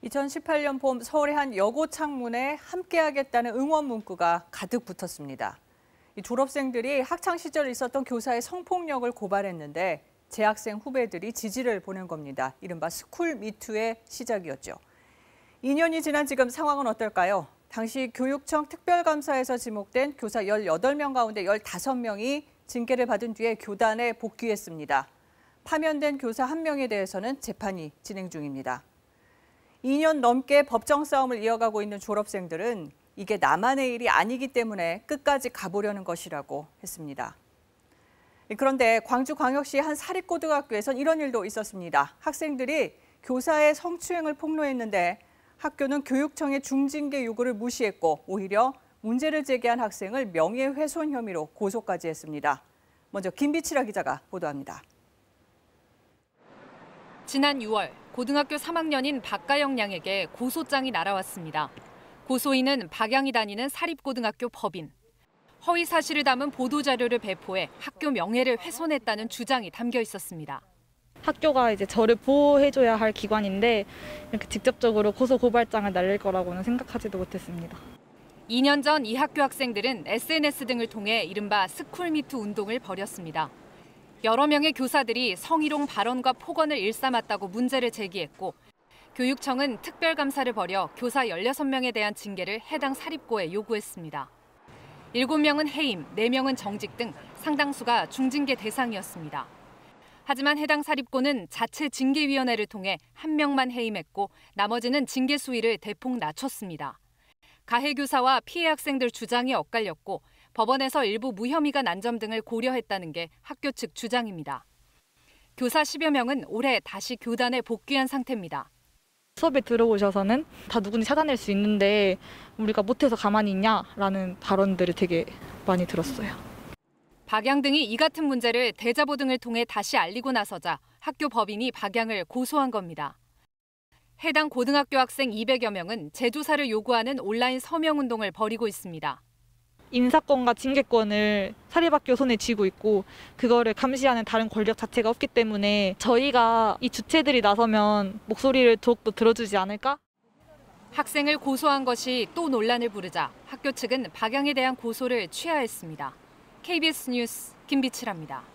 2018년 봄 서울의 한 여고 창문에 함께하겠다는 응원 문구가 가득 붙었습니다. 이 졸업생들이 학창 시절 있었던 교사의 성폭력을 고발했는데 재학생 후배들이 지지를 보낸 겁니다. 이른바 스쿨 미투의 시작이었죠. 2년이 지난 지금 상황은 어떨까요? 당시 교육청 특별감사에서 지목된 교사 18명 가운데 15명이 징계를 받은 뒤에 교단에 복귀했습니다. 파면된 교사 1명에 대해서는 재판이 진행 중입니다. 2년 넘게 법정 싸움을 이어가고 있는 졸업생들은 이게 나만의 일이 아니기 때문에 끝까지 가보려는 것이라고 했습니다. 그런데 광주광역시 한 사립고등학교에선 이런 일도 있었습니다. 학생들이 교사의 성추행을 폭로했는데 학교는 교육청의 중징계 요구를 무시했고 오히려 문제를 제기한 학생을 명예훼손 혐의로 고소까지 했습니다. 먼저 김비치라 기자가 보도합니다. 지난 6월 고등학교 3학년인 박가영 양에게 고소장이 날아왔습니다. 고소인은 박양이 다니는 사립고등학교 법인. 허위 사실을 담은 보도자료를 배포해 학교 명예를 훼손했다는 주장이 담겨 있었습니다. 학교가 이제 저를 보호해줘야 할 기관인데 이렇게 직접적으로 고소고발장을 날릴 거라고는 생각하지도 못했습니다. 2년 전 이 학교 학생들은 SNS 등을 통해 이른바 스쿨미투 운동을 벌였습니다. 여러 명의 교사들이 성희롱 발언과 폭언을 일삼았다고 문제를 제기했고 교육청은 특별감사를 벌여 교사 16명에 대한 징계를 해당 사립고에 요구했습니다. 7명은 해임, 4명은 정직 등 상당수가 중징계 대상이었습니다. 하지만 해당 사립고는 자체 징계위원회를 통해 1명만 해임했고 나머지는 징계 수위를 대폭 낮췄습니다. 가해 교사와 피해 학생들 주장이 엇갈렸고 법원에서 일부 무혐의가 난 점 등을 고려했다는 게 학교 측 주장입니다. 교사 10여 명은 올해 다시 교단에 복귀한 상태입니다. 수업에 들어오셔서는 다 누구든지 찾아낼 수 있는데 우리가 못해서 가만히 있냐라는 발언들을 되게 많이 들었어요. 박양 등이 이 같은 문제를 대자보 등을 통해 다시 알리고 나서자 학교 법인이 박양을 고소한 겁니다. 해당 고등학교 학생 200여 명은 재조사를 요구하는 온라인 서명운동을 벌이고 있습니다. 인사권과 징계권을 사립학교 손에 쥐고 있고 그거를 감시하는 다른 권력 자체가 없기 때문에 저희가 이 주체들이 나서면 목소리를 더욱더 들어주지 않을까? 학생을 고소한 것이 또 논란을 부르자 학교 측은 박양에 대한 고소를 취하했습니다. KBS 뉴스 김비치라입니다.